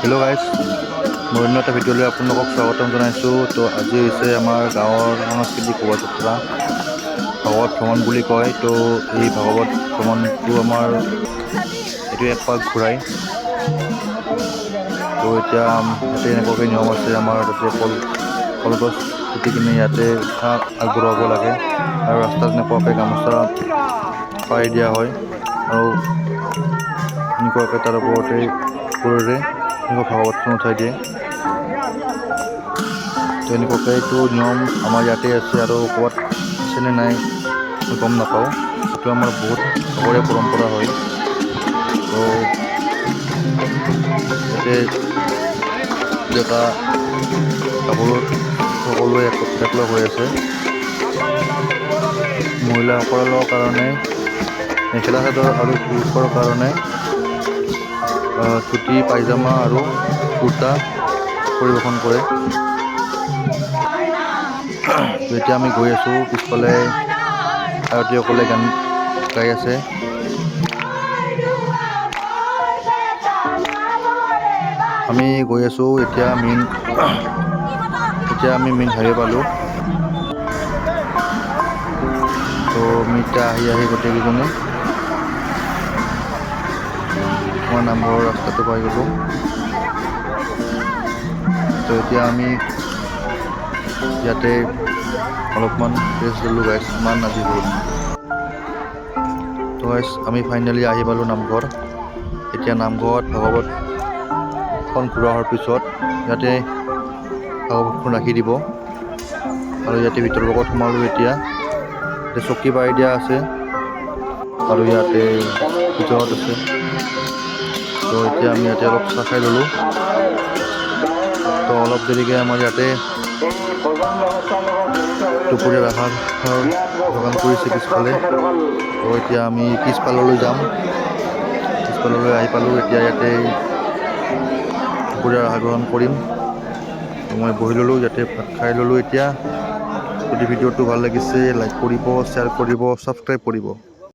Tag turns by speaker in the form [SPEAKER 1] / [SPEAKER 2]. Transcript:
[SPEAKER 1] Hello' guys, মই অন্য এটা ভিডিঅ'লৈ আপোনালোকক স্বাগতম জনাইছোঁ। তো আজি হৈছে আমাৰ গাঁৱৰ সাংস্কৃতিক শোভাযাত্ৰা ভাগৱত ভ্ৰমণ বুলি কয়। তো এই ভাগৱত ভ্ৰমণটো আমাৰ এইটো এক পাক ঘূৰাই। তো এতিয়া ইয়াতে এনেকুৱাকৈ নিয়ম আছে, আমাৰ তাতে কলগছ পুতি কিনে ইয়াতে সেৱা আগবঢ়াব লাগে আৰু ৰাস্তাত এনেকুৱাকৈ গামোচা পাৰি দিয়া হয় আৰু এনেকুৱাকৈ তাৰ ওপৰতে ওপৰেৰে এনেকুৱা ভাগৱতখন উঠাই দিয়ে। তো এনেকুৱাকৈ এইটো নিয়ম আমাৰ ইয়াতে আছে আৰু ক'ৰবাত আছেনে নাই মই গম নাপাওঁ। এইটো আমাৰ বহুত আগৰে পৰম্পৰা হয়। তো ইয়াতে ডেকা গাভৰু সকলোৱে একলগ হৈ আছে। মহিলাসকলৰ কাৰণে মেখেলা চাদৰ আৰু পুৰুষৰ কাৰণে ধুতি পাইজামা আৰু কুৰ্তা পৰিৱেশন কৰে। এতিয়া আমি গৈ আছোঁ, পিছফালে আয়তীসকলে গান গাই আছে। আমি গৈ আছোঁ, এতিয়া আমি মেইন হাইৱে পালোঁ। তো আমি এতিয়া আহি গোটেইকেইজনে আমাৰ নামঘৰৰ ৰাস্তাটো পাই গ'লোঁ। তো এতিয়া আমি ইয়াতে অলপমান ৰেষ্ট ল'লোঁ গাইজ, ইমান আজি ৰ'দ। তো গাইজ আমি ফাইনেলি আহি পালোঁ নামঘৰ। এতিয়া নামঘৰত ভাগৱতখন ঘূৰা হোৱাৰ পিছত ইয়াতে ভাগৱতখন ৰাখি দিব আৰু ইয়াতে ভিতৰৰ লগত সোমালোঁ। এতিয়া চকী পাৰি দিয়া আছে আৰু ইয়াতে ভিতৰত আছে। তো এতিয়া আমি ইয়াতে অলপ চাহ খাই ল'লোঁ। তো অলপ দেৰিকৈ আমাৰ ইয়াতে দুপৰীয়াৰ আহাৰ যোগান কৰিছে পিছফালে। তো এতিয়া আমি পিছফাললৈ যাম, পিছফাললৈ আহি পালোঁ। এতিয়া ইয়াতে দুপৰীয়াৰ আহাৰ গ্ৰহণ কৰিম। তো মই বহি ল'লোঁ, ইয়াতে ভাত খাই ল'লোঁ। এতিয়া যদি ভিডিঅ'টো ভাল লাগিছে লাইক কৰিব, শ্বেয়াৰ কৰিব, ছাবস্ক্ৰাইব কৰিব।